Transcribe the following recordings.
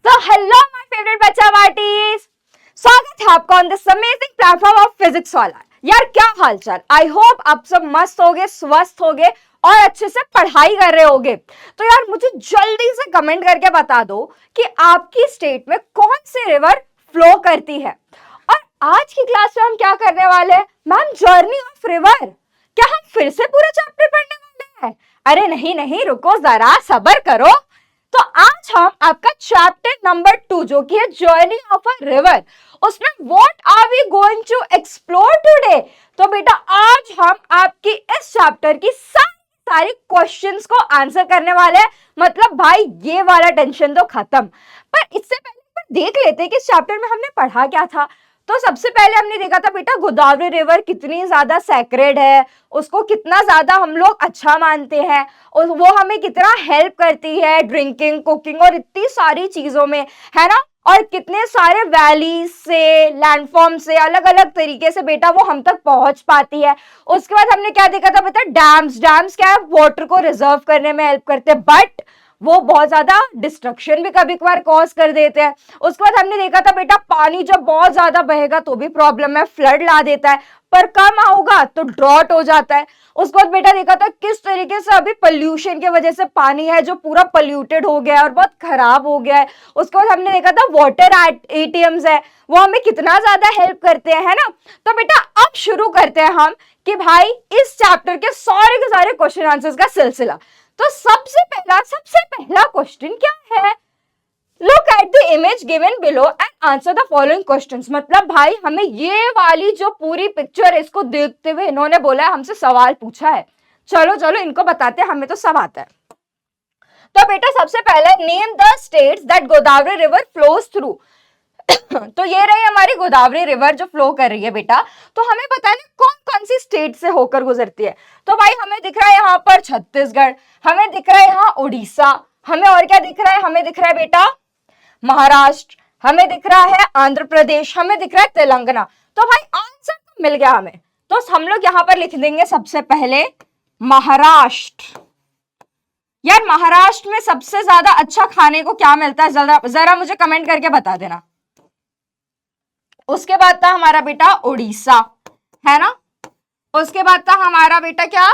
So hello my favorite बच्चा parties, स्वागत है आपका on this amazing platform of physics वाला। यार क्या हालचाल, आई होप आप सब मस्त होगे, स्वस्थ होगे और अच्छे से पढ़ाई कर रहे होगे। तो यार मुझे जल्दी से कमेंट करके बता दो कि आपकी स्टेट में कौन सी रिवर फ्लो करती है। और आज की क्लास में हम क्या करने वाले हैं मैम? Journey of river. क्या हम फिर से पूरा चैप्टर पढ़ने वाले हैं? अरे नहीं नहीं, रुको जरा, सब्र करो। तो आज हम आपका चैप्टर नंबर 2 जो कि है जर्नी ऑफ अ रिवर, उसमें what are we going to explore today. तो बेटा आज हम आपकी इस चैप्टर की सारी क्वेश्चंस को आंसर करने वाले हैं। मतलब भाई ये वाला टेंशन तो खत्म। पर इससे पहले देख लेते हैं कि इस चैप्टर में हमने पढ़ा क्या था। तो सबसे पहले हमने देखा था बेटा गोदावरी रिवर कितनी ज्यादा सैक्रेड है, उसको कितना ज्यादा हम लोग अच्छा मानते हैं और वो हमें कितना हेल्प करती है ड्रिंकिंग, कुकिंग और इतनी सारी चीजों में, है ना। और कितने सारे वैलीज से, लैंडफॉर्म से अलग अलग तरीके से बेटा वो हम तक पहुंच पाती है। उसके बाद हमने क्या देखा था बेटा? डैम्स क्या है, वाटर को रिजर्व करने में हेल्प करते हैं, बट वो बहुत ज्यादा डिस्ट्रक्शन भी कभी कभार कॉज कर देते हैं। उसके बाद हमने देखा था बेटा पानी जब बहुत ज्यादा बहेगा तो भी प्रॉब्लम है, फ्लड ला देता है, पर कम होगा तो ड्रॉट हो जाता है। उसके बाद बेटा देखा था किस तरीके से अभी पोल्यूशन की वजह से पानी है जो पूरा पोल्यूटेड हो गया है और बहुत खराब हो गया है। उसके बाद हमने देखा था वाटर एटीएम्स है, वो हमें कितना ज्यादा हेल्प करते हैं, है ना। तो बेटा अब शुरू करते हैं हम कि भाई इस चैप्टर के सारे क्वेश्चन आंसर्स का सिलसिला। तो सबसे पहला क्वेश्चन क्या है? Look at the image given below and answer the following questions. मतलब भाई हमें ये वाली जो पूरी पिक्चर है इसको देखते हुए इन्होंने बोला है, हमसे सवाल पूछा है। चलो इनको बताते हैं, हमें तो सब आता है। तो बेटा सबसे पहले name the states that Godavari river flows through. तो ये रही हमारी गोदावरी रिवर जो फ्लो कर रही है बेटा। तो हमें पता है ना कौन कौन सी स्टेट से होकर गुजरती है। तो भाई हमें दिख रहा है यहाँ पर छत्तीसगढ़, हमें दिख रहा है यहाँ उड़ीसा, हमें और क्या दिख रहा है? हमें दिख रहा है बेटा महाराष्ट्र, हमें दिख रहा है आंध्र प्रदेश, हमें दिख रहा है तेलंगाना। तो भाई आंसर तो मिल गया हमें। तो हम लोग यहाँ पर लिख देंगे सबसे पहले महाराष्ट्र। यार महाराष्ट्र में सबसे ज्यादा अच्छा खाने को क्या मिलता है? जरा मुझे कमेंट करके बता देना। उसके बाद था हमारा बेटा उड़ीसा, है ना। उसके बाद था हमारा बेटा क्या?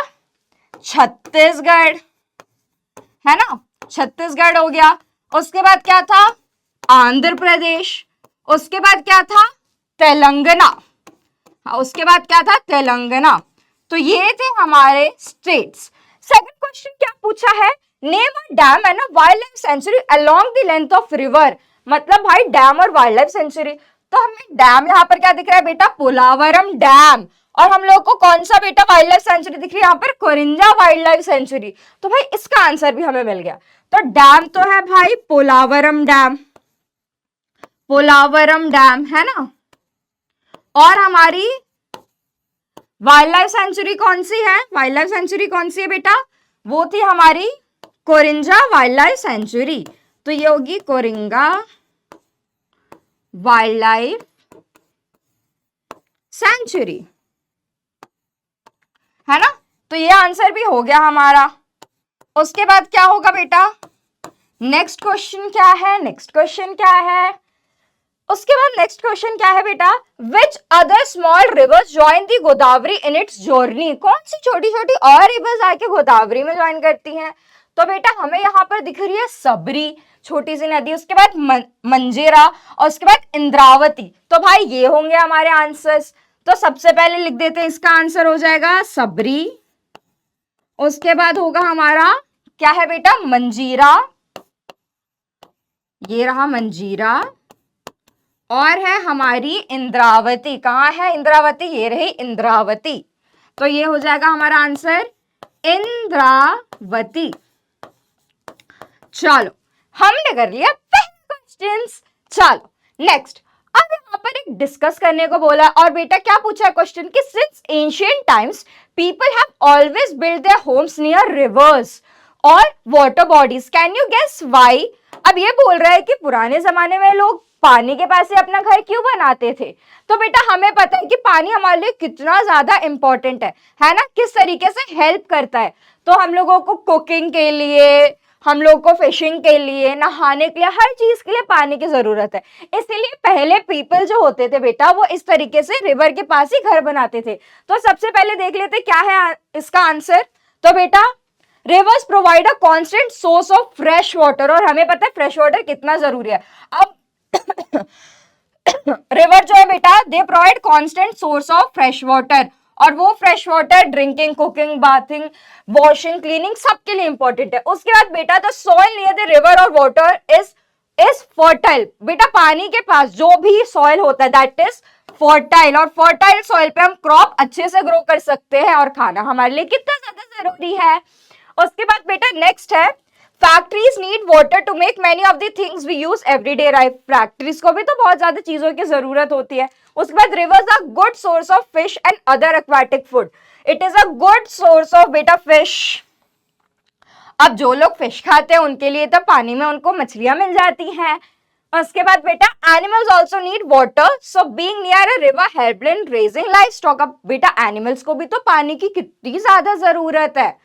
छत्तीसगढ़, है ना, छत्तीसगढ़ हो गया। उसके बाद क्या था? आंध्र प्रदेश। उसके बाद क्या था? तेलंगाना। उसके बाद क्या था? तेलंगाना। तो ये थे हमारे स्टेट्स। सेकंड क्वेश्चन क्या पूछा है? Name a dam and a wild life sanctuary along the length of river. मतलब भाई डैम और वाइल्ड लाइफ सेंचुरी। तो हमें डैम यहाँ पर क्या दिख रहा है बेटा? पोलावरम डैम। और हम लोग को कौन सा बेटा वाइल्ड लाइफ सेंचुरी दिख रही है? यहाँ पर कोरिंजा वाइल्ड लाइफ सेंचुरी। तो भाई इसका आंसर भी हमें मिल गया। तो डैम तो है भाई पोलावरम डैम, पोलावरम डैम, है ना। और हमारी वाइल्ड लाइफ सेंचुरी कौन सी है? वाइल्ड लाइफ सेंचुरी कौन सी है बेटा? वो थी हमारी कोरिंजा वाइल्ड लाइफ सेंचुरी। तो ये होगी कोरिंगा वाइल्ड लाइफ सेंचुरी, है ना। तो ये आंसर भी हो गया हमारा। उसके बाद क्या होगा बेटा? नेक्स्ट क्वेश्चन क्या है? नेक्स्ट क्वेश्चन क्या है? उसके बाद नेक्स्ट क्वेश्चन क्या है बेटा? Which other small reverse join the Godavari in its journey. कौन सी छोटी छोटी और रिवर्स आके गोदावरी में ज्वाइन करती हैं? तो बेटा हमें यहाँ पर दिख रही है सबरी, छोटी सी नदी। उसके बाद मंजीरा और उसके बाद इंद्रावती। तो भाई ये होंगे हमारे आंसर्स। तो सबसे पहले लिख देते हैं, इसका आंसर हो जाएगा सबरी। उसके बाद होगा हमारा क्या है बेटा? मंजीरा, ये रहा मंजीरा। और है हमारी इंद्रावती। कहाँ है इंद्रावती? ये रही इंद्रावती। तो ये हो जाएगा हमारा आंसर इंद्रावती। चलो हमने कर लिया पहला क्वेश्चंस। चलो नेक्स्ट, अब यहाँ पर एक डिस्कस करने को बोला। और बेटा क्या पूछा है क्वेश्चन कि since ancient times people have always build their homes near rivers और water bodies, can you guess why. अब ये बोल रहा है कि पुराने जमाने में लोग पानी के पास ही अपना घर क्यों बनाते थे। तो बेटा हमें पता है कि पानी हमारे लिए कितना ज्यादा इंपॉर्टेंट है ना, किस तरीके से हेल्प करता है। तो हम लोगों को कुकिंग के लिए, हम लोग को फिशिंग के लिए, नहाने के लिए, हर चीज के लिए पानी की जरूरत है। इसीलिए पहले पीपल जो होते थे बेटा वो इस तरीके से रिवर के पास ही घर बनाते थे। तो सबसे पहले देख लेते क्या है इसका आंसर। तो बेटा reverse provide a constant source of fresh water, और हमें पता है फ्रेश वाटर कितना जरूरी है। अब रिवर जो है बेटा they provide constant source of fresh water, और वो fresh water drinking, cooking, bathing, washing, cleaning सबके लिए इंपॉर्टेंट है। उसके बाद बेटा the soil near the river और वाटर इज फर्टाइल। बेटा पानी के पास जो भी सॉइल होता है दैट इज फर्टाइल, और फर्टाइल सॉइल पे हम क्रॉप अच्छे से ग्रो कर सकते हैं, और खाना हमारे लिए कितना ज्यादा जरूरी है। उसके बाद बेटा नेक्स्ट है factories need water to make many of the things we use everyday life. Factories को भी तो बहुत ज्यादा चीजों की जरूरत होती है। उसके बाद rivers are good source of fish and other aquatic food. It is a good source of बेटा फिश। अब जो लोग फिश खाते हैं उनके लिए तो पानी में उनको मछलियां मिल जाती हैं। उसके बाद बेटा animals also need water, so being near a river help in raising life stock. अब बेटा एनिमल्स को भी तो पानी की कितनी ज्यादा जरूरत है।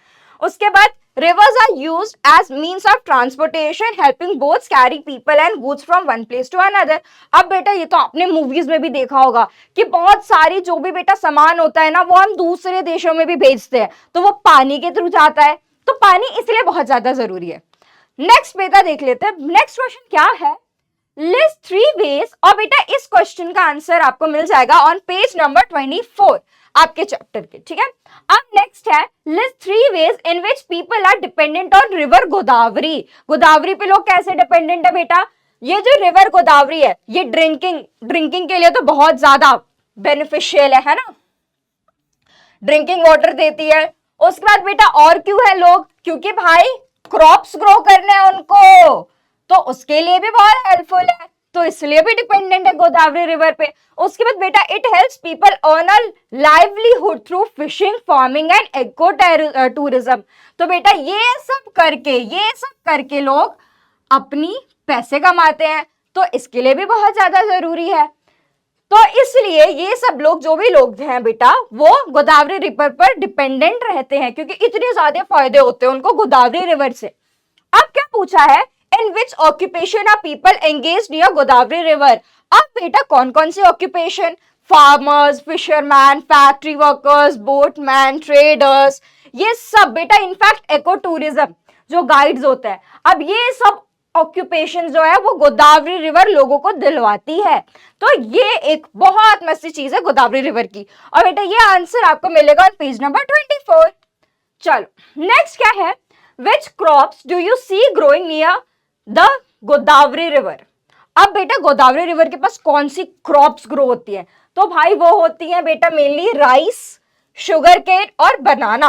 उसके बाद rivers are used as means of transportation helping boats carry people and goods from one place to another। अब बेटा ये तो आपने मूवीज में भी देखा होगा कि बहुत सारी जो भी बेटा सामान होता है ना वो हम दूसरे देशों में भी भेजते हैं, तो वो पानी के थ्रू जाता है। तो पानी इसलिए बहुत ज्यादा जरूरी है। नेक्स्ट बेटा देख लेते हैं, नेक्स्ट क्वेश्चन क्या है, लिस्ट 3 वेज। और बेटा इस क्वेश्चन का आंसर आपको मिल जाएगा ऑन पेज नंबर 24 आपके चैप्टर के, ठीक है। अब नेक्स्ट है list 3 ways in which people are dependent on river Godavari. Godavari पे लोग कैसे डिपेंडेंट है बेटा, ये जो रिवर गोदावरी है ये ड्रिंकिंग के लिए तो बहुत ज्यादा बेनिफिशियल है ना, ड्रिंकिंग वाटर देती है। उसके बाद बेटा और क्यों है लोग, क्योंकि भाई क्रॉप्स ग्रो करने हैं उनको, तो उसके लिए भी बहुत हेल्पफुल है, तो इसलिए भी डिपेंडेंट है गोदावरी रिवर पे। उसके बाद बेटा it helps people earn a livelihood through fishing, farming and eco tourism. तो बेटा ये सब करके लोग अपनी पैसे कमाते हैं, तो इसके लिए भी बहुत ज्यादा जरूरी है। तो इसलिए ये सब लोग जो भी लोग हैं बेटा वो गोदावरी रिवर पर डिपेंडेंट रहते हैं, क्योंकि इतने ज्यादा फायदे होते हैं उनको गोदावरी रिवर से। अब क्या पूछा है, in which occupation are people engage near Godavari river. अब बेटा कौन कौन सी occupation, farmers, fisherman, factory workers, boatman, traders, ये सब बेटा इनफैक्ट इको टूरिज्म जो गाइड्स होते हैं। अब ये सब ऑक्यूपेशन जो है वो गोदावरी रिवर लोगों को दिलवाती है। तो ये एक बहुत मस्ती चीज है गोदावरी रिवर की, और बेटा ये आंसर आपको मिलेगा ऑन पेज नंबर 24। चलो नेक्स्ट क्या है, which crops do you see growing near the Godavari river. अब बेटा गोदावरी रिवर के पास कौन सी क्रॉप्स ग्रो होती है, तो भाई वो होती है बेटा मेनली राइस, शुगर केन और बनाना।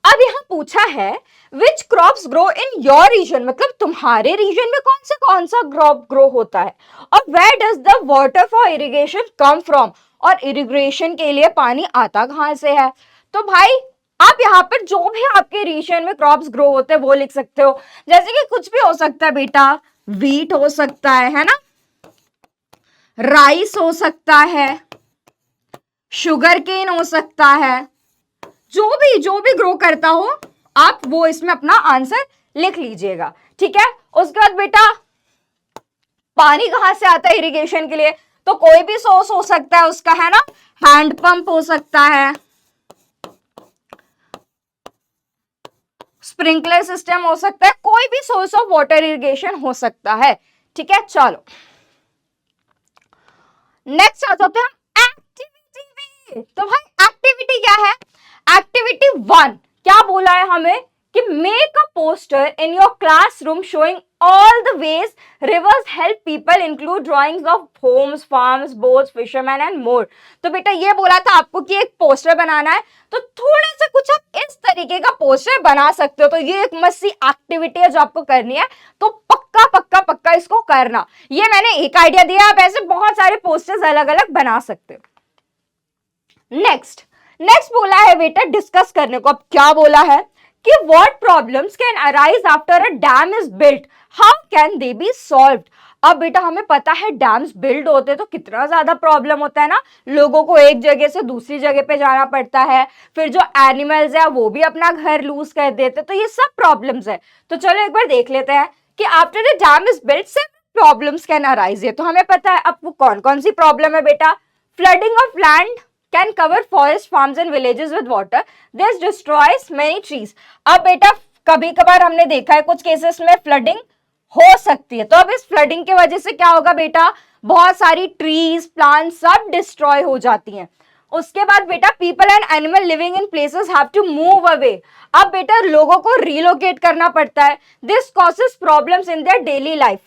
अब यहां पूछा है which crops grow in your region, मतलब तुम्हारे रीजन में कौन सा क्रॉप ग्रो होता है, और where does the water for irrigation come from, और इरिगेशन के लिए पानी आता कहां से है। तो भाई आप यहाँ पर जो भी आपके रीजन में क्रॉप्स ग्रो होते हैं वो लिख सकते हो, जैसे कि कुछ भी हो सकता है बेटा, व्हीट हो सकता है ना, राइस हो सकता है, शुगर केन हो सकता है, जो भी ग्रो करता हो आप वो इसमें अपना आंसर लिख लीजिएगा, ठीक है। उसके बाद बेटा पानी कहां से आता है इरिगेशन के लिए, तो कोई भी सोर्स हो सकता है उसका, है ना, हैंड पंप हो सकता है, स्प्रिंकलर सिस्टम हो सकता है, कोई भी सोर्स ऑफ वाटर इरिगेशन हो सकता है, ठीक है। चलो नेक्स्ट आ जाते हैं एक्टिविटी में। तो भाई एक्टिविटी क्या है, एक्टिविटी 1 क्या बोला है हमें कि make a poster in your classroom showing all the ways rivers help people, include drawings of homes, farms, boats, fisherman and more. तो बेटा ये बोला था आपको कि एक पोस्टर बनाना है, तो थोड़ा सा कुछ आप इस तरीके का पोस्टर बना सकते हो। तो ये एक मस्त सी एक्टिविटी है जो आपको करनी है, तो पक्का पक्का पक्का इसको करना। ये मैंने एक आइडिया दिया, आप ऐसे बहुत सारे पोस्टर्स अलग अलग बना सकते हो। नेक्स्ट बोला है बेटा डिस्कस करने को। अब क्या बोला है कि what problems can arise after a dam is built, how can they be solved। अब बेटा हमें पता है डैम्स बिल्ड होते तो कितना ज्यादा प्रॉब्लम होता है ना, लोगों को एक जगह से दूसरी जगह पे जाना पड़ता है, फिर जो एनिमल्स है वो भी अपना घर लूज कर देते, तो ये सब प्रॉब्लम्स है। तो चलो एक बार देख लेते हैं कि after the dam is built several problems can arise. ये तो हमें पता है। अब वो कौन कौन सी प्रॉब्लम है बेटा? Flooding of land can cover forest farms and villages with water, this destroys many trees. अब बेटा कभी कभार हमने देखा है कुछ केसेस में फ्लडिंग हो सकती है, तो अब इस फ्लडिंग की वजह से क्या होगा बेटा, बहुत सारी ट्रीज प्लांट सब डिस्ट्रॉय हो जाती हैं। उसके बाद बेटा people and animal living in places have to move away. अब बेटा लोगों को रिलोकेट करना पड़ता है, this causes problems in their daily life.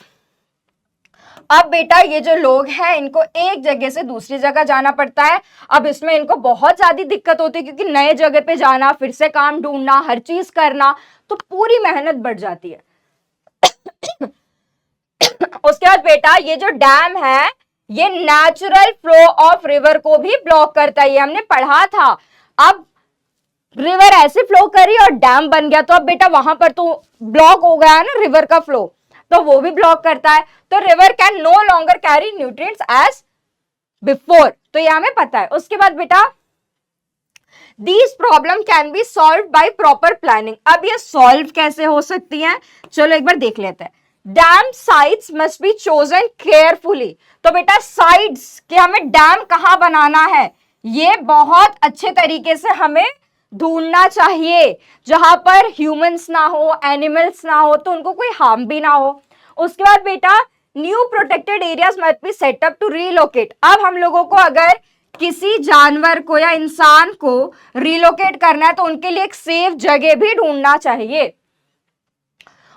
अब बेटा ये जो लोग हैं इनको एक जगह से दूसरी जगह जाना पड़ता है। अब इसमें इनको बहुत ज्यादा दिक्कत होती है क्योंकि नए जगह पे जाना, फिर से काम ढूंढना, हर चीज करना, तो पूरी मेहनत बढ़ जाती है। उसके बाद बेटा ये जो डैम है ये नेचुरल फ्लो ऑफ रिवर को भी ब्लॉक करता है, ये हमने पढ़ा था। अब रिवर ऐसे फ्लो करी और डैम बन गया, तो अब बेटा वहां पर तो ब्लॉक हो गया है ना रिवर का फ्लो, तो वो भी ब्लॉक करता है। तो river can no longer carry nutrients as before, तो ये हमें पता है। उसके बाद बेटा These problem can be solved by proper planning। अब ये सॉल्व कैसे हो सकती हैं, चलो एक बार देख लेते हैं। Dam sites must be chosen carefully. तो बेटा साइट्स कि हमें डैम कहाँ बनाना है ये बहुत अच्छे तरीके से हमें ढूंढना चाहिए, जहां पर ह्यूमंस ना हो, एनिमल्स ना हो, तो उनको कोई हार्म भी ना हो। उसके बाद बेटा new protected areas must be set up to relocate. अब हम लोगों को अगर किसी जानवर को या इंसान को रिलोकेट करना है तो उनके लिए एक सेफ जगह भी ढूंढना चाहिए।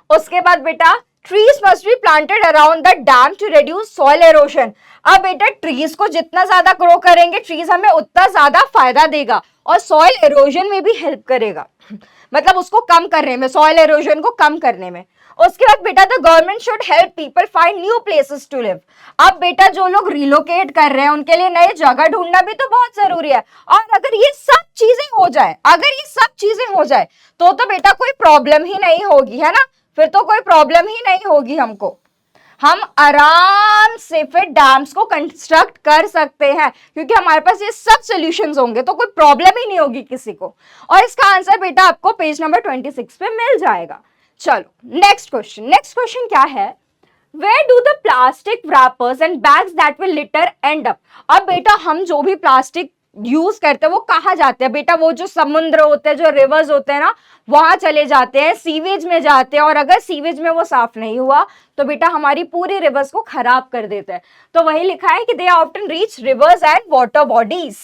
उसके बाद बेटा trees must be planted around the dam to reduce soil erosion. अब बेटा ट्रीज को जितना ज्यादा ग्रो करेंगे ट्रीज हमें उतना ज्यादा फायदा देगा और सॉइल एरोजन में भी हेल्प करेगा, मतलब उसको कम करने में, सॉइल एरोजन को कम करने में। उसके बाद बेटा the government should help people find new places to live. अब बेटा जो लोग रिलोकेट कर रहे हैं उनके लिए नई जगह ढूंढना भी तो बहुत जरूरी है, और अगर ये सब चीजें हो जाए, अगर ये सब चीजें हो जाए तो बेटा कोई प्रॉब्लम ही नहीं होगी, है ना, फिर तो कोई प्रॉब्लम ही नहीं होगी हमको। हम आराम से फिर डैम्स को कंस्ट्रक्ट कर सकते हैं क्योंकि हमारे पास ये सब सॉल्यूशंस होंगे, तो कोई प्रॉब्लम ही नहीं होगी किसी को। और इसका आंसर बेटा आपको पेज नंबर 26 पे मिल जाएगा। चलो नेक्स्ट क्वेश्चन क्या है, Where do the plastic wrappers and bags that will litter end up? अब बेटा हम जो भी प्लास्टिक यूज करते हैं वो कहाँ जाते हैं बेटा, वो जो समुद्र होते हैं, जो रिवर्स होते हैं ना, वहां चले जाते हैं, सीवेज में जाते हैं, और अगर सीवेज में वो साफ नहीं हुआ तो बेटा हमारी पूरी रिवर्स को खराब कर देते हैं। तो वही लिखा है कि they often reach rivers and water bodies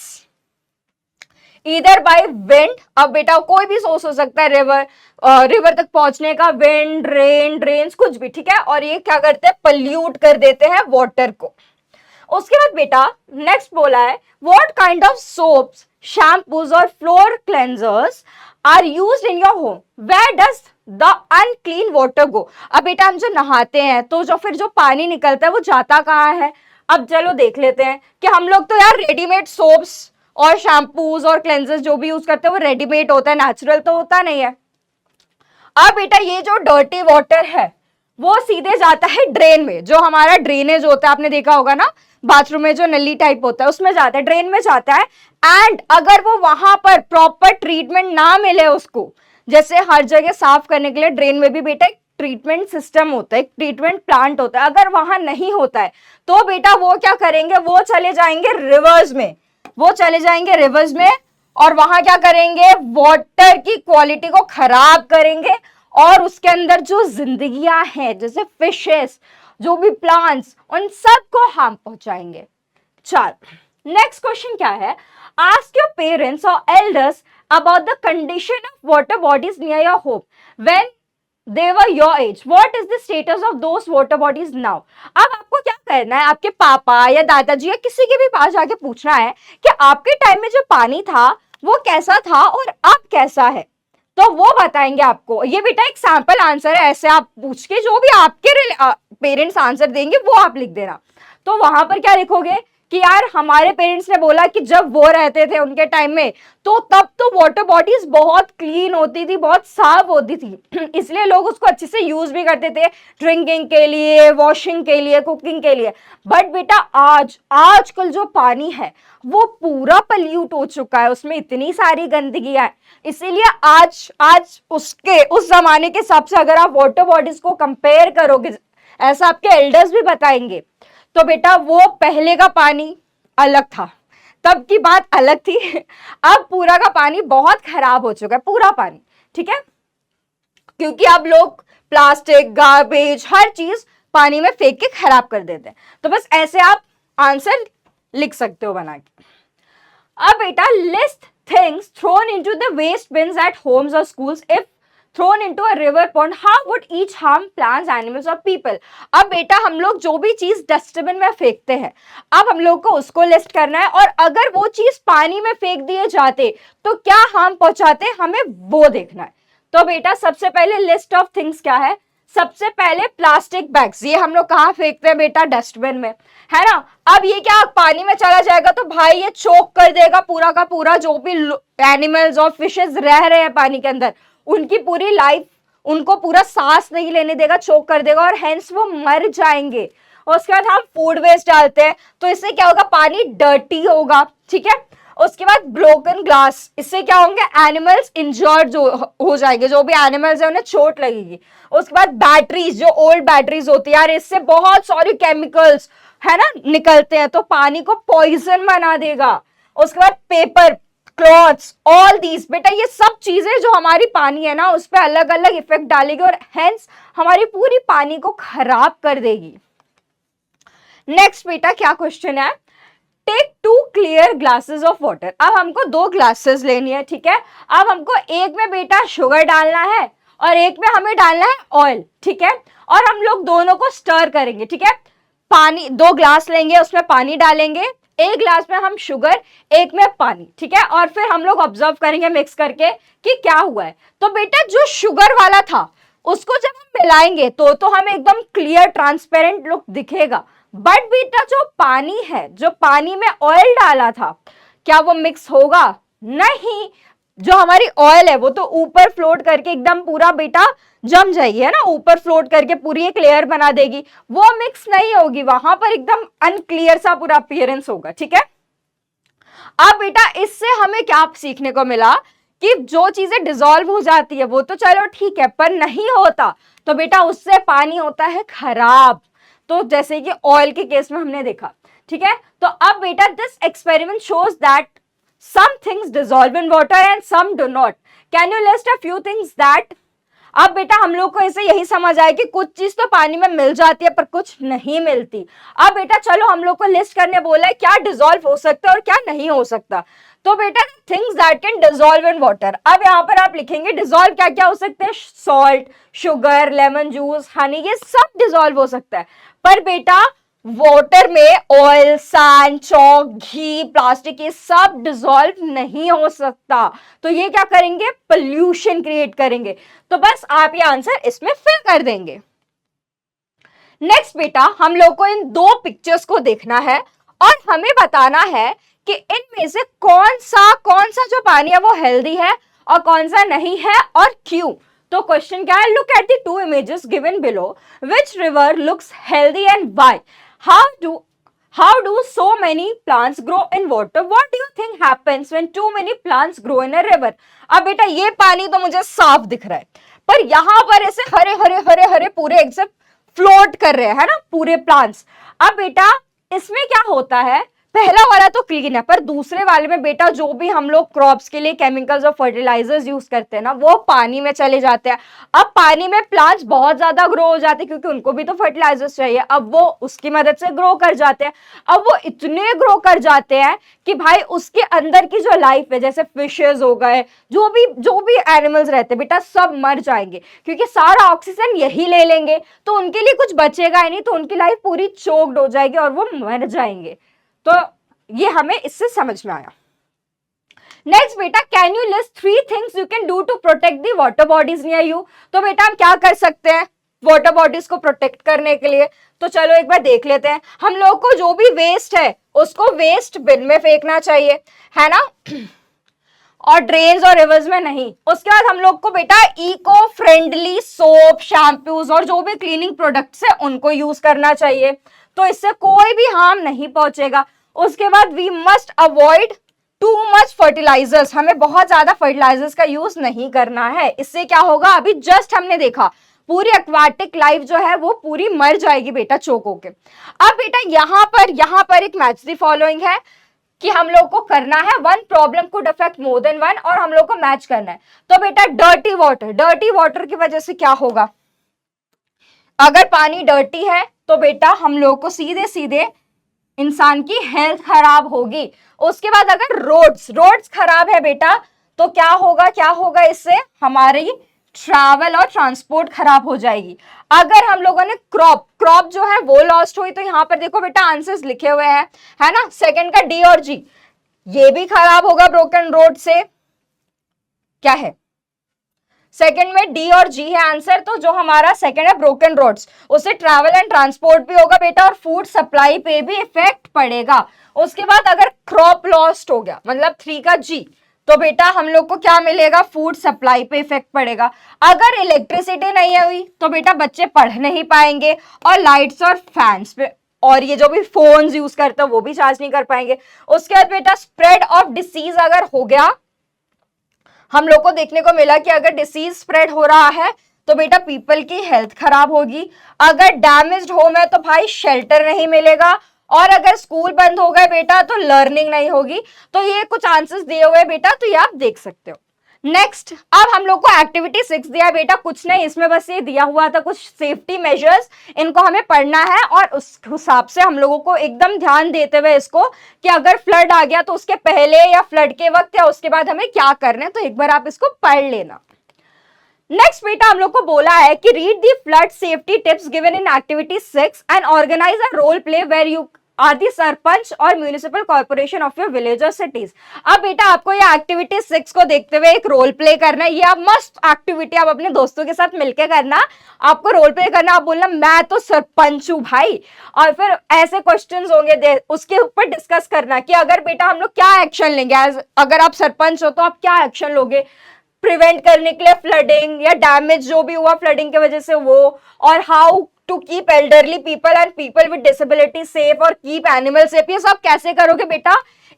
either by wind. अब बेटा कोई भी सोर्स हो सकता है रिवर तक पहुंचने का, विंड, रेन, ड्रेन्स, कुछ भी, ठीक है। और ये क्या करते हैं, पल्यूट कर देते हैं वाटर को। उसके बाद बेटा नेक्स्ट बोला है what kind of soaps, shampoos और floor cleansers are used in your home, where does the unclean water go. अब बेटा हम जो नहाते हैं तो जो फिर जो पानी निकलता है वो जाता कहाँ है। अब चलो देख लेते हैं कि हम लोग तो यार रेडीमेड सोप्स और शैम्पूज और क्लेंजर्स जो भी यूज करते हैं वो रेडीमेड होता है, नेचुरल तो होता नहीं है। अब बेटा ये जो डर्टी वाटर है वो सीधे जाता है ड्रेन में, जो हमारा ड्रेनेज होता है, आपने देखा होगा ना बाथरूम में जो नली टाइप होता है उसमें जाता है, ड्रेन में जाता है। एंड अगर वो वहां पर प्रॉपर ट्रीटमेंट ना मिले उसको, जैसे हर जगह साफ करने के लिए ड्रेन में भी बेटा एक ट्रीटमेंट सिस्टम होता है, एक ट्रीटमेंट प्लांट होता है, अगर वहां नहीं होता है तो बेटा वो क्या करेंगे, वो चले जाएंगे रिवर्स में, और वहां क्या करेंगे, वाटर की क्वालिटी को खराब करेंगे और उसके अंदर जो जिंदगियां हैं जैसे फिशेस, जो भी प्लांट्स, उन सबको हार्म पहुंचाएंगे। चलो नेक्स्ट क्वेश्चन क्या है, आस्क योर पेरेंट्स और elders about the condition of water bodies near your home when they were your age, what is the status of those water bodies now। अब आपको क्या करना है, आपके पापा या दादाजी या किसी के भी पास जाके पूछना है कि आपके टाइम में जो पानी था वो कैसा था और अब कैसा है, तो वो बताएंगे आपको। ये बेटा एक सैंपल आंसर है, ऐसे आप पूछ के जो भी आपके पेरेंट्स आंसर देंगे वो आप लिख देना। तो वहां पर क्या लिखोगे कि यार हमारे पेरेंट्स ने बोला कि जब वो रहते थे उनके टाइम में तो तब तो वाटर बॉडीज बहुत क्लीन होती थी, बहुत साफ होती थी, इसलिए लोग उसको अच्छे से यूज भी करते थे ड्रिंकिंग के लिए, वॉशिंग के लिए, कुकिंग के लिए। बट बेटा आजकल जो पानी है वो पूरा पल्यूट हो चुका है, उसमें इतनी सारी गंदगी है, इसीलिए आज उस जमाने के हिसाब से अगर आप वाटर बॉडीज को कंपेयर करोगे, ऐसा आपके एल्डर्स भी बताएंगे, तो बेटा वो पहले का पानी अलग था, तब की बात अलग थी। अब पूरा का पानी बहुत खराब हो चुका है, पूरा पानी, ठीक है, क्योंकि अब लोग प्लास्टिक, गार्बेज, हर चीज पानी में फेंक के खराब कर देते हैं। तो बस ऐसे आप आंसर लिख सकते हो बना के। अब बेटा list things thrown into the waste bins at homes और schools if thrown into a river pond, how would each harm plants, animals और पीपल। अब बेटा हम लोग जो भी चीज डस्टबिन में फेंकते हैं, अब हम लोग को उसको लिस्ट करना है, और अगर वो चीज पानी में फेंक दिए जाते तो क्या हार्म पहुंचाते, हमें वो देखना है। तो बेटा सबसे पहले लिस्ट ऑफ थिंग्स क्या है, सबसे पहले प्लास्टिक बैग्स, ये हम लोग कहाँ फेंकते हैं बेटा, डस्टबिन में, है ना। अब ये क्या पानी में चला जाएगा तो भाई ये चोक कर देगा पूरा का पूरा, जो भी एनिमल्स और फिशेस रह रहे हैं पानी के अंदर, उनकी पूरी लाइफ, उनको पूरा सांस नहीं लेने देगा, चोक कर देगा और हेंस वो मर जाएंगे। और उसके बाद हम फूड वेस्ट डालते हैं तो इससे क्या होगा, पानी डर्टी होगा, ठीक है। उसके बाद ब्रोकन ग्लास, इससे क्या होंगे, एनिमल्स इंजर्ड जो हो जाएंगे, जो भी एनिमल्स है उन्हें चोट लगेगी। उसके बाद बैटरीज, जो ओल्ड बैटरीज होती है यार, इससे बहुत सारे केमिकल्स है ना निकलते हैं, तो पानी को पॉइजन बना देगा। उसके बाद पेपर, क्लॉथ्स, ऑल दीज, बेटा ये सब चीजें जो हमारी पानी है ना उस पर अलग अलग इफेक्ट डालेगी और हेंस हमारी पूरी पानी को खराब कर देगी। नेक्स्ट बेटा क्या क्वेश्चन है, take 2 clear glasses of water. अब हमको 2 ग्लासेस लेनी है, ठीक है। अब हमको एक में बेटा शुगर डालना है और एक में हमें डालना है ऑयल, ठीक है। और हम लोग दोनों को स्टर करेंगे, ठीक है। पानी 2 ग्लास लेंगे, उसमें पानी डालेंगे, एक ग्लास में हम शुगर, एक में पानी, ठीक है। और फिर हम लोग ऑब्जर्व करेंगे मिक्स करके कि क्या हुआ है। तो बेटा जो शुगर वाला था उसको जब हम मिलाएंगे तो हमें एकदम क्लियर ट्रांसपेरेंट लुक दिखेगा। बट बेटा जो पानी है, जो पानी में ऑयल डाला था, क्या वो मिक्स होगा, नहीं। जो हमारी ऑयल है वो तो ऊपर फ्लोट करके एकदम पूरा बेटा जम जाएगी, है ना, ऊपर फ्लोट करके पूरी एक लेयर बना देगी, वो मिक्स नहीं होगी, वहां पर एकदम अनक्लियर सा पूरा अपीयरेंस होगा, ठीक है। अब बेटा इससे हमें क्या सीखने को मिला कि जो चीजें डिसॉल्व हो जाती है वो तो चलो ठीक है, पर नहीं होता तो बेटा उससे पानी होता है खराब। तो जैसे कि ऑयल के केस में हमने देखा, ठीक है। तो अब बेटा this experiment shows that some things dissolve in water and some do not. Can you list a few things that? अब बेटा हम लोग को ऐसे यही समझ आया कि कुछ चीज तो पानी में मिल जाती है पर कुछ नहीं मिलती। अब बेटा चलो हम लोग को लिस्ट करने बोला है क्या डिसॉल्व हो सकता है और क्या नहीं हो सकता। तो बेटा things that can dissolve in water, अब यहाँ पर आप लिखेंगे डिसॉल्व क्या क्या हो सकते हैं, salt, sugar, lemon juice, Honey, ये सब डिसॉल्व हो सकता है। पर बेटा वाटर में ऑयल, सैंड, चॉक, घी, प्लास्टिक, ये सब डिसॉल्व नहीं हो सकता। तो ये क्या करेंगे, पोल्यूशन क्रिएट करेंगे। तो बस आप ये आंसर इसमें फिल कर देंगे। नेक्स्ट बेटा हम लोग को इन 2 पिक्चर्स को देखना है और हमें बताना है कि इनमें से कौन सा जो पानी है वो हेल्दी है और कौन सा नहीं है और क्यों। तो क्वेश्चन क्या है, look at the 2 images given below, which river looks healthy and why? How do so many plants grow in water? What do you think happens when too many plants grow in a river? अब बेटा ये पानी तो मुझे साफ दिख रहा है, पर यहाँ पर ऐसे हरे हरे हरे हरे पूरे एकदम फ्लोट कर रहे हैं ना पूरे प्लांट्स। अब बेटा इसमें क्या होता है, पहला वाला तो क्लीन है, पर दूसरे वाले में बेटा जो भी हम लोग क्रॉप्स के लिए केमिकल्स और फर्टिलाइजर्स यूज करते हैं ना वो पानी में चले जाते हैं। अब पानी में प्लांट्स बहुत ज्यादा ग्रो हो जाते हैं क्योंकि उनको भी तो फर्टिलाइजर्स चाहिए, अब वो उसकी मदद से ग्रो कर जाते हैं। अब वो इतने ग्रो कर जाते हैं कि भाई उसके अंदर की जो लाइफ है, जैसे फिशेज हो गए, जो भी एनिमल्स रहते हैं बेटा सब मर जाएंगे क्योंकि सारा ऑक्सीजन यही ले लेंगे, तो उनके लिए कुछ बचेगा ही नहीं, तो उनकी लाइफ पूरी चोक्ड हो जाएगी और वो मर जाएंगे। तो ये हमें इससे समझ में आया। नेक्स्ट बेटा can you list 3 things you can do to protect the water bodies near you. तो बेटा हम क्या कर सकते हैं, वाटर बॉडीज को प्रोटेक्ट करने के लिए। तो चलो एक बार देख लेते हैं। हम लोग को जो भी वेस्ट है उसको वेस्ट बिन में फेंकना चाहिए, है ना, और ड्रेन्स और रिवर्स में नहीं। उसके बाद हम लोग को बेटा इको फ्रेंडली सोप, शैम्पूज और जो भी क्लीनिंग प्रोडक्ट्स है उनको यूज करना चाहिए, तो इससे कोई भी हार्म नहीं पहुंचेगा। उसके बाद we must avoid too much fertilisers, हमें बहुत ज्यादा फर्टिलाइजर्स का यूज नहीं करना है। इससे क्या होगा, अभी जस्ट हमने देखा पूरी एक्वाटिक लाइफ जो है वो पूरी मर जाएगी बेटा चोक होके। अब बेटा यहाँ पर एक मैच द फॉलोइंग है कि हम लोग को करना है one problem could affect more than one, और हम लोग को मैच करना है। तो बेटा डर्टी वाटर की वजह से क्या होगा, अगर पानी डर्टी है तो बेटा हम लोग को सीधे सीधे इंसान की हेल्थ खराब होगी। उसके बाद अगर रोड्स खराब है बेटा तो क्या होगा इससे हमारी ट्रैवल और ट्रांसपोर्ट खराब हो जाएगी। अगर हम लोगों ने क्रॉप जो है वो लॉस्ट हुई, तो यहाँ पर देखो बेटा आंसर्स लिखे हुए हैं, है ना। सेकंड का डी और जी, ये भी खराब होगा ब्रोकन रोड से। क्या है सेकंड में, डी और जी है आंसर। तो जो हमारा सेकंड है ब्रोकन रोड्स, उससे ट्रैवल एंड ट्रांसपोर्ट भी होगा बेटा और फूड सप्लाई पे भी इफेक्ट पड़ेगा। उसके बाद अगर क्रॉप लॉस्ट हो गया, मतलब 3 का जी, तो बेटा हम लोग को क्या मिलेगा, फूड सप्लाई पे इफेक्ट पड़ेगा। अगर इलेक्ट्रिसिटी नहीं हुई तो बेटा बच्चे पढ़ नहीं पाएंगे, और लाइट्स और फैंस पे और ये जो भी फोन्स यूज करते हैं वो भी चार्ज नहीं कर पाएंगे। उसके बाद बेटा स्प्रेड ऑफ डिसीज अगर हो गया, हम लोग को देखने को मिला कि अगर डिसीज स्प्रेड हो रहा है तो बेटा पीपल की हेल्थ खराब होगी। अगर डैमेज्ड होम है तो भाई शेल्टर नहीं मिलेगा, और अगर स्कूल बंद हो गए बेटा तो लर्निंग नहीं होगी। तो ये कुछ आंसर्स दिए हुए बेटा, तो ये आप देख सकते हो। नेक्स्ट, अब हम लोग को एक्टिविटी 6 दिया है बेटा, कुछ नहीं, इसमें बस ये दिया हुआ था कुछ सेफ्टी मेजर्स, इनको हमें पढ़ना है और उस हिसाब से हम लोगों को एकदम ध्यान देते हुए इसको कि अगर फ्लड आ गया तो उसके पहले या फ्लड के वक्त या उसके बाद हमें क्या करना है, तो एक बार आप इसको पढ़ लेना। नेक्स्ट बेटा हम लोग को बोला है कि read the flood safety tips given in activity 6 and organise a role play where you are the sarpanch और municipal corporation of your village और सिटीज। अब बेटा आपको ये एक्टिविटी 6 को देखते हुए एक रोल प्ले करना है। ये आप मस्त एक्टिविटी आप अपने दोस्तों के साथ मिलकर करना, आपको रोल प्ले करना, आप बोलना मैं तो सरपंच हूँ भाई, और फिर ऐसे क्वेश्चंस होंगे उसके ऊपर डिस्कस करना कि अगर बेटा हम लोग क्या एक्शन लेंगे, अगर आप सरपंच हो तो आप क्या एक्शन लोगे प्रिवेंट करने के लिए फ्लडिंग या डैमेज जो भी हुआ फ्लडिंग की वजह से वो, और how to keep elderly people and people with disability safe और कीप एनिमल सेफ। ये सब कैसे करोगे बेटा,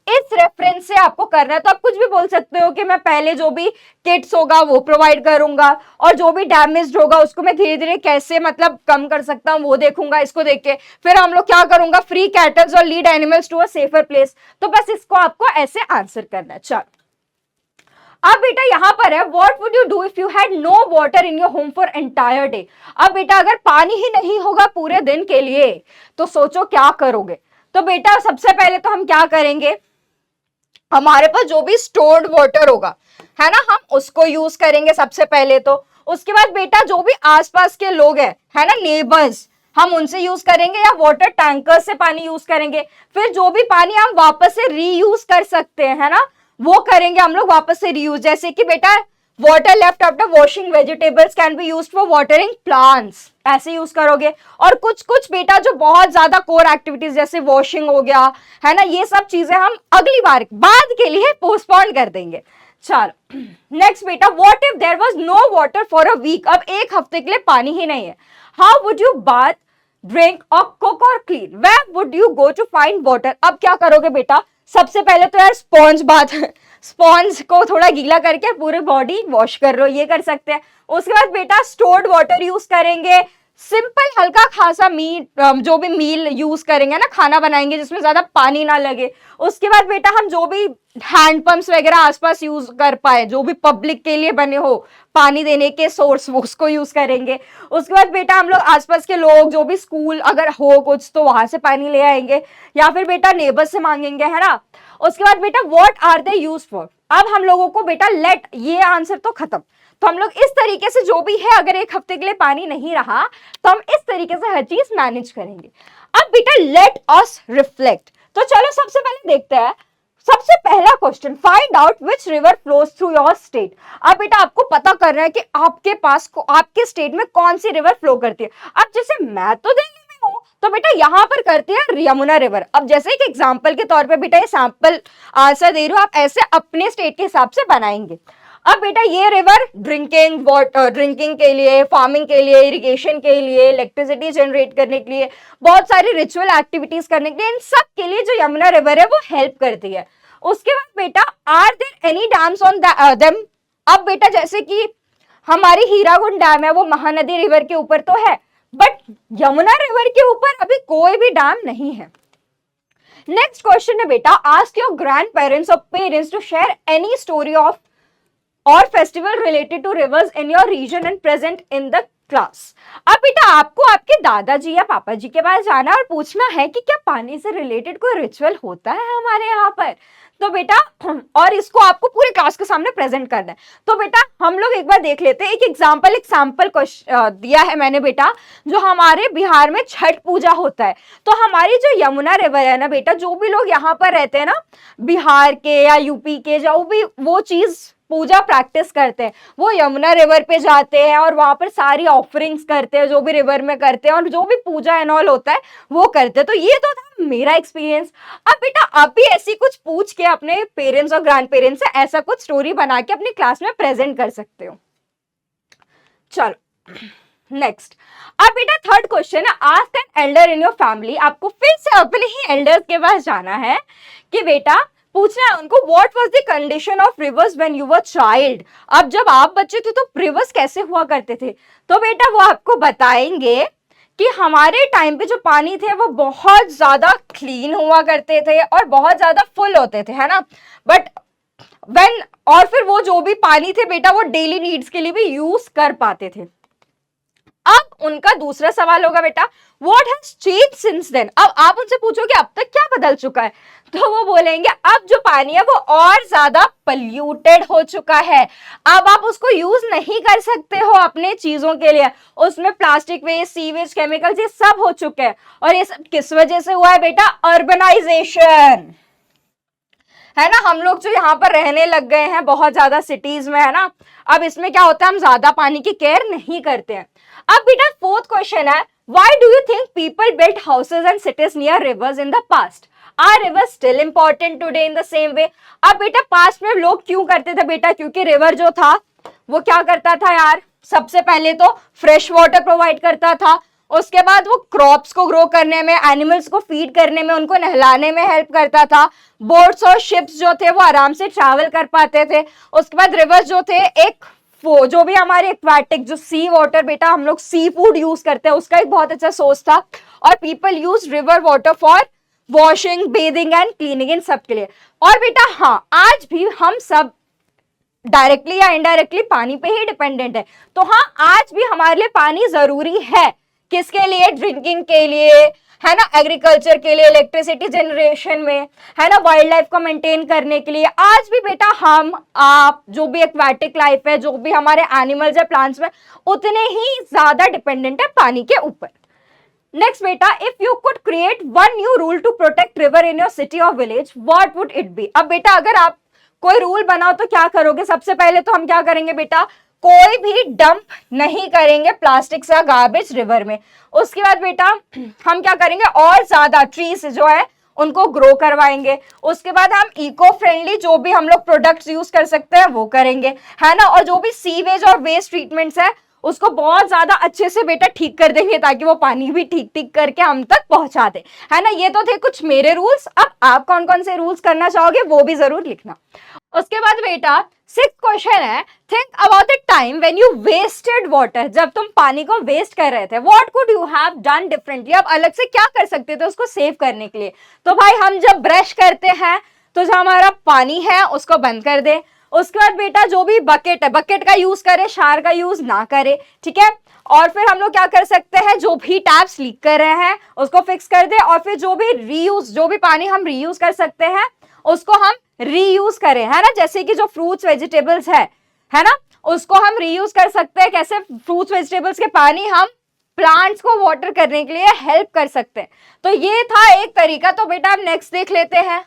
इस रेफरेंस से आपको करना है। तो आप कुछ भी बोल सकते हो कि मैं पहले जो भी किट्स होगा वो प्रोवाइड करूंगा, और जो भी डैमेज होगा उसको मैं धीरे धीरे कैसे मतलब कम कर सकता हूँ वो देखूंगा। इसको देख के फिर हम लोग क्या करूंगा, फ्री कैटल्स और lead animals to a safer place. तो बस इसको आपको ऐसे आंसर करना है। चलो अब बेटा यहाँ पर है what would you do if you had no water in your home for entire day. अब बेटा अगर पानी ही नहीं होगा पूरे दिन के लिए तो सोचो क्या करोगे। तो बेटा सबसे पहले तो हम क्या करेंगे, हमारे पास जो भी स्टोर्ड वाटर होगा है ना, हम उसको यूज करेंगे सबसे पहले तो। उसके बाद बेटा जो भी आसपास के लोग हैं है ना, नेबर्स, हम उनसे यूज करेंगे या वाटर टैंकर से पानी यूज करेंगे। फिर जो भी पानी हम वापस से रीयूज कर सकते हैं है ना, वो करेंगे हम लोग वापस से रीयूज। जैसे कि बेटा water left after washing vegetables can be used for watering plants, ऐसे यूज करोगे। और कुछ कुछ बेटा जो बहुत ज्यादा कोर एक्टिविटीज जैसे वॉशिंग हो गया है ना, ये सब चीजें हम अगली बार बाद के लिए पोस्टपोन कर देंगे। चलो नेक्स्ट बेटा, what if there was no water for a week. अब एक हफ्ते के लिए पानी ही नहीं है, how would you bath, drink और कुक और clean, where would you go to find water. अब क्या करोगे बेटा, सबसे पहले तो यार स्पॉन्ज बाथ, स्पॉन्ज को थोड़ा गीला करके पूरी बॉडी वॉश कर लो, ये कर सकते हैं। उसके बाद बेटा स्टोर्ड वाटर यूज करेंगे, सिंपल हल्का खासा मीट जो भी मील यूज करेंगे ना, खाना बनाएंगे जिसमें ज्यादा पानी ना लगे। उसके बाद बेटा हम जो भी हैंड पंप्स वगैरह आसपास यूज कर पाए, जो भी पब्लिक के लिए बने हो पानी देने के सोर्स, वो उसको यूज करेंगे। उसके बाद बेटा हम लोग आसपास के लोग जो भी स्कूल अगर हो कुछ तो वहां से पानी ले आएंगे, या फिर बेटा नेबर से मांगेंगे है ना। उसके बाद बेटा what are they use for. अब हम लोगों को बेटा लेट, ये आंसर तो खत्म। तो हम लोग इस तरीके से जो भी है, अगर एक हफ्ते के लिए पानी नहीं रहा तो हम इस तरीके से हर चीज मैनेज करेंगे। अब बेटा लेट अस रिफ्लेक्ट। तो चलो सबसे पहले देखते हैं सबसे पहला question, find out which river flows through your state. अब बेटा आपको पता करना है कि आपके पास आपके स्टेट में कौन सी रिवर फ्लो करती है। अब जैसे मैं तो दिल्ली में हूँ, तो बेटा यहाँ पर करती है यमुना रिवर। अब जैसे एक एग्जाम्पल के तौर पे बेटा ये सैंपल आंसर दे रही हूँ, आप ऐसे अपने स्टेट के हिसाब से बनाएंगे। अब बेटा ये रिवर ड्रिंकिंग वाटर, ड्रिंकिंग के लिए, फार्मिंग के लिए, इरिगेशन के लिए, इलेक्ट्रिसिटी जनरेट करने के लिए, बहुत सारी रिचुअल एक्टिविटीज करने के लिए, इन सब के लिए जो यमुना रिवर है वो हेल्प करती है। उसके बाद बेटा are there any dams on them. अब बेटा जैसे कि हमारी हीराकुंड डैम है वो महानदी रिवर के ऊपर तो है, बट यमुना रिवर के ऊपर अभी कोई भी डैम नहीं है। नेक्स्ट क्वेश्चन है बेटा, आस्क योर ग्रैंड पेरेंट्स और parents to share any story of our festival related to rivers in your region and present in the class. अब बेटा आपको आपके दादाजी या पापा जी के पास जाना है और पूछना है कि क्या पानी से रिलेटेड कोई रिचुअल होता है हमारे यहाँ पर। तो बेटा और इसको आपको पूरे क्लास के सामने प्रेजेंट करना है। तो बेटा हम लोग एक बार देख लेते हैं, एक सैंपल दिया है मैंने बेटा, जो हमारे बिहार में छठ पूजा होता है। तो हमारी जो यमुना रिवर है ना बेटा, जो भी लोग यहाँ पर रहते हैं ना, बिहार के या यूपी के, जो भी वो चीज पूजा प्रैक्टिस करते हैं, वो यमुना रिवर पे जाते हैं और वहां पर सारी ऑफरिंग्स करते हैं, जो भी रिवर में करते हैं, और जो भी पूजा एंड ऑल होता है वो करते हैं। तो ये तो था मेरा एक्सपीरियंस। अब बेटा आप भी ऐसी कुछ पूछ के अपने पेरेंट्स और ग्रैंड पेरेंट्स से ऐसा कुछ स्टोरी बना के अपनी क्लास में प्रेजेंट कर सकते हो। चलो नेक्स्ट। अब बेटा थर्ड क्वेश्चन है, ask an elder in your family. आपको फिर से अपने ही एल्डर्स के पास जाना है कि बेटा पूछना है उनको, what was the condition of reverse when you were child. अब जब आप बच्चे थे तो रिवर्स कैसे हुआ करते थे। तो बेटा वो आपको बताएंगे कि हमारे टाइम पे जो पानी थे वो बहुत ज्यादा क्लीन हुआ करते थे और बहुत ज्यादा फुल होते थे, है ना। बट व्हेन, और फिर वो जो भी पानी थे बेटा वो डेली नीड्स के लिए भी यूज कर पाते थे। अब उनका दूसरा सवाल होगा बेटा, what has changed since then. अब आप उनसे पूछोगे अब तक क्या बदल चुका है, तो वो बोलेंगे अब जो पानी है वो और ज्यादा पॉल्यूटेड हो चुका है, अब आप उसको यूज नहीं कर सकते हो अपने चीजों के लिए, उसमें प्लास्टिक वेस्ट, सीवेज, केमिकल्स ये सब हो चुके हैं। और ये सब किस वजह से हुआ है बेटा, अर्बनाइजेशन, है ना। हम लोग जो यहाँ पर रहने लग गए हैं बहुत ज्यादा सिटीज में, है ना। अब इसमें क्या होता है, हम ज्यादा पानी की केयर नहीं करते हैं। अब बेटा फोर्थ क्वेश्चन है, why do you think people built houses and cities near rivers in the past, are rivers still important today in the same way. अब बेटा पास्ट में लोग क्यों करते थे बेटा, क्योंकि रिवर जो था वो क्या करता था यार, सबसे पहले तो फ्रेश वाटर प्रोवाइड करता था, उसके बाद वो क्रॉप्स को ग्रो करने में, एनिमल्स को फीड करने में, उनको नहलाने में हेल्प करता था। बोट्स और शिप्स जो थे वो आराम से ट्रैवल कर पाते थे। उसके बाद रिवर्स जो थे, एक वो जो भी हमारे एक्वाटिक जो सी वाटर बेटा हम लोग सी फूड यूज करते हैं, उसका एक बहुत अच्छा सोर्स था। और people use river water for washing, bathing and cleaning, इन सब के लिए। और बेटा हाँ, आज भी हम सब डायरेक्टली या इनडायरेक्टली पानी पे ही डिपेंडेंट है। तो हाँ, आज भी हमारे लिए पानी जरूरी है। किसके लिए, ड्रिंकिंग के लिए, है ना, एग्रीकल्चर के लिए, इलेक्ट्रिसिटी जनरेशन में, है ना, वाइल्ड लाइफ को मेंटेन करने के लिए। आज भी बेटा हम आप जो भी एक्वाटिक लाइफ है, जो भी हमारे एनिमल्स है, प्लांट्स में, उतने ही ज्यादा डिपेंडेंट है पानी के ऊपर। नेक्स्ट बेटा, if you could create one new rule to protect river in your city और village, what would it be. अब बेटा अगर आप कोई रूल बनाओ तो क्या करोगे, सबसे पहले तो हम क्या करेंगे बेटा, कोई भी डंप नहीं करेंगे प्लास्टिक या गार्बेज रिवर में। उसके बाद बेटा हम क्या करेंगे, और ज्यादा ट्रीज जो है उनको ग्रो करवाएंगे। उसके बाद हम इको फ्रेंडली जो भी हम लोग प्रोडक्ट्स यूज कर सकते हैं वो करेंगे, है ना। और जो भी सीवेज और वेस्ट ट्रीटमेंट्स है उसको बहुत ज्यादा अच्छे से बेटा ठीक कर देंगे, ताकि वो पानी भी ठीक ठीक करके हम तक पहुंचा दे, है ना। ये तो थे कुछ मेरे रूल्स। अब आप कौन कौन से रूल्स करना चाहोगे वो भी जरूर लिखना। उसके बाद बेटा सिक्स्थ क्वेश्चन है, think about the time when you wasted water. जब तुम पानी को वेस्ट कर रहे थे, what could you have done differently. अब अलग से क्या कर सकते थे उसको सेव करने के लिए। तो भाई हम जब ब्रश करते हैं तो जो हमारा पानी है उसको बंद कर दे। उसके बाद बेटा जो भी बकेट है, बकेट का यूज करे, शावर का यूज ना करे, ठीक है। और फिर हम लोग क्या कर सकते हैं, जो भी टैप्स लीक कर रहे हैं उसको फिक्स कर दे। और फिर जो भी रीयूज, जो भी पानी हम रीयूज कर सकते हैं उसको हम रीयूज करें, है ना। जैसे कि जो फ्रूट्स वेजिटेबल्स है ना, उसको हम रीयूज कर सकते हैं। कैसे, फ्रूट्स वेजिटेबल्स के पानी हम प्लांट्स को वाटर करने के लिए हेल्प कर सकते हैं। तो ये था एक तरीका। तो बेटा अब नेक्स्ट देख लेते हैं।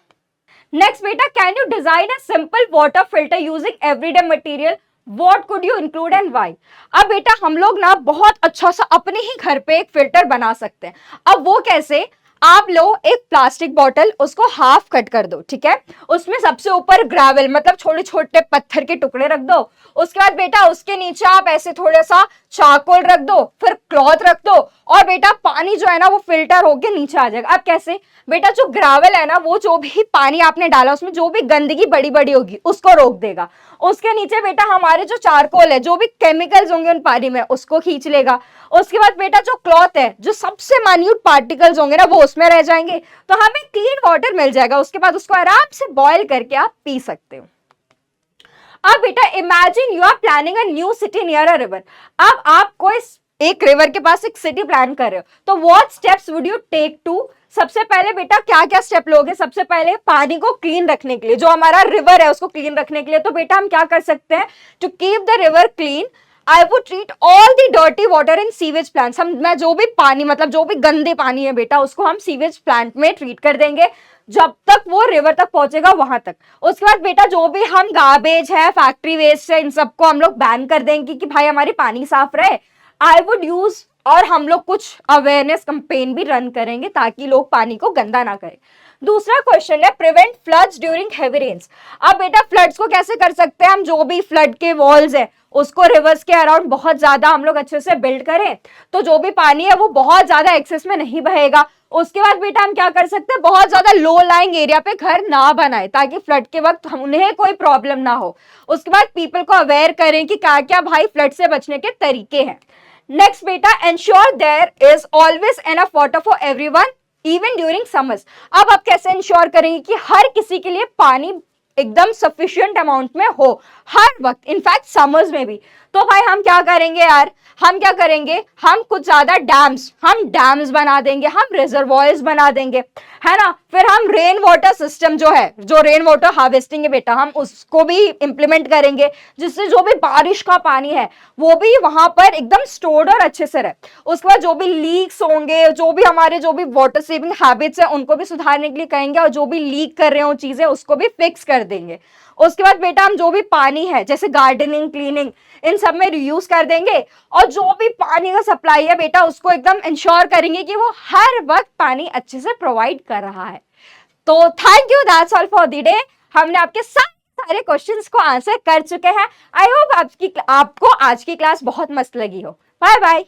नेक्स्ट बेटा, can you design a simple water filter using everyday material, what could you include and why. अब बेटा हम लोग ना बहुत अच्छा सा अपने ही घर पे एक फिल्टर बना सकते हैं। अब वो कैसे, आप लो एक प्लास्टिक बॉटल, उसको हाफ कट कर दो, ठीक है, उसमें सबसे ऊपर ग्रेवल मतलब छोटे छोटे पत्थर के टुकड़े रख दो। उसके बाद बेटा उसके नीचे आप ऐसे थोड़ा सा चारकोल रख दो, फिर क्लॉथ रख दो, और बेटा पानी जो है ना वो फिल्टर होके नीचे आ जाएगा। अब कैसे बेटा, जो ग्रेवल है ना वो जो भी पानी आपने डाला उसमें जो भी गंदगी बड़ी बड़ी होगी उसको रोक देगा। उसके नीचे बेटा हमारे जो चारकोल है, जो भी केमिकल्स होंगे उन पानी में उसको खींच लेगा। उसके बाद बेटा जो क्लॉथ है, जो सबसे माइन्यूट पार्टिकल्स होंगे ना वो उसमें रह जाएंगे, तो हमें क्लीन वाटर मिल जाएगा। उसके बाद उसको आराम से बॉईल करके आप पी सकते हो। अब बेटा imagine you are planning a new city near a river. अब आप कोई एक रिवर के पास एक सिटी प्लान कर रहे हो, तो what steps would you take to, सबसे पहले बेटा क्या क्या स्टेप लोगे। सबसे पहले पानी को क्लीन रखने के लिए, जो हमारा रिवर है उसको क्लीन रखने के लिए, तो बेटा हम क्या कर सकते हैं, to keep the river clean I would treat all the dirty water in sewage plants. मैं जो भी पानी मतलब जो भी गंदे पानी है बेटा उसको हम सीवेज प्लांट में ट्रीट कर देंगे जब तक वो रिवर तक पहुंचेगा वहां तक। उसके बाद बेटा जो भी हम गार्बेज है, फैक्ट्री वेस्ट है, इन सबको हम लोग बैन कर देंगे कि भाई हमारी पानी साफ रहे। आई वुड यूज, और हम लोग कुछ अवेयरनेस कैंपेन भी रन करेंगे ताकि लोग पानी को गंदा ना करें। दूसरा क्वेश्चन है prevent floods during heavy rains. अब बेटा फ्लड्स को कैसे कर सकते हैं हम, जो भी फ्लड के वॉल्स है उसको रिवर्स के अराउंड बहुत ज्यादा हम लोग अच्छे से बिल्ड करें, तो जो भी पानी है वो बहुत ज्यादा एक्सेस में नहीं बहेगा। उसके बाद बेटा हम क्या कर सकते हैं, बहुत ज्यादा लो लाइंग एरिया पे घर ना बनाए ताकि फ्लड के वक्त उन्हें कोई प्रॉब्लम ना हो। उसके बाद पीपल को अवेयर करें कि क्या क्या भाई फ्लड से बचने के तरीके हैं। नेक्स्ट बेटा, ensure there is always enough water for everyone even during summers. अब आप कैसे इंश्योर करेंगे कि हर किसी के लिए पानी एकदम सफिशिएंट अमाउंट में हो हर वक्त, इनफैक्ट समर्स में भी। तो भाई हम क्या करेंगे यार, हम क्या करेंगे, हम कुछ ज्यादा डैम्स बना देंगे, हम रिजर्वॉयर्स बना देंगे, है ना। फिर हम रेन वाटर सिस्टम जो है, जो रेन वाटर हार्वेस्टिंग है बेटा, हम उसको भी इंप्लीमेंट करेंगे जिससे जो भी बारिश का पानी है वो भी वहां पर एकदम स्टोर्ड और अच्छे से रहे। उसके बाद जो भी लीक्स होंगे, जो भी हमारे जो भी वाटर सेविंग हैबिट्स है उनको भी सुधारने के लिए कहेंगे, और जो भी लीक कर रहे हो चीजें उसको भी फिक्स कर देंगे। उसके बाद बेटा हम जो भी पानी है जैसे गार्डनिंग, क्लीनिंग, इन सब में रियूज कर देंगे, और जो भी पानी का सप्लाई है बेटा उसको एकदम इंश्योर करेंगे कि वो हर वक्त पानी अच्छे से प्रोवाइड कर रहा है। तो thank you, that's all for the day. हमने आपके सारे क्वेश्चंस को आंसर कर चुके हैं। आई होप आपको आज की क्लास बहुत मस्त लगी हो। Bye bye.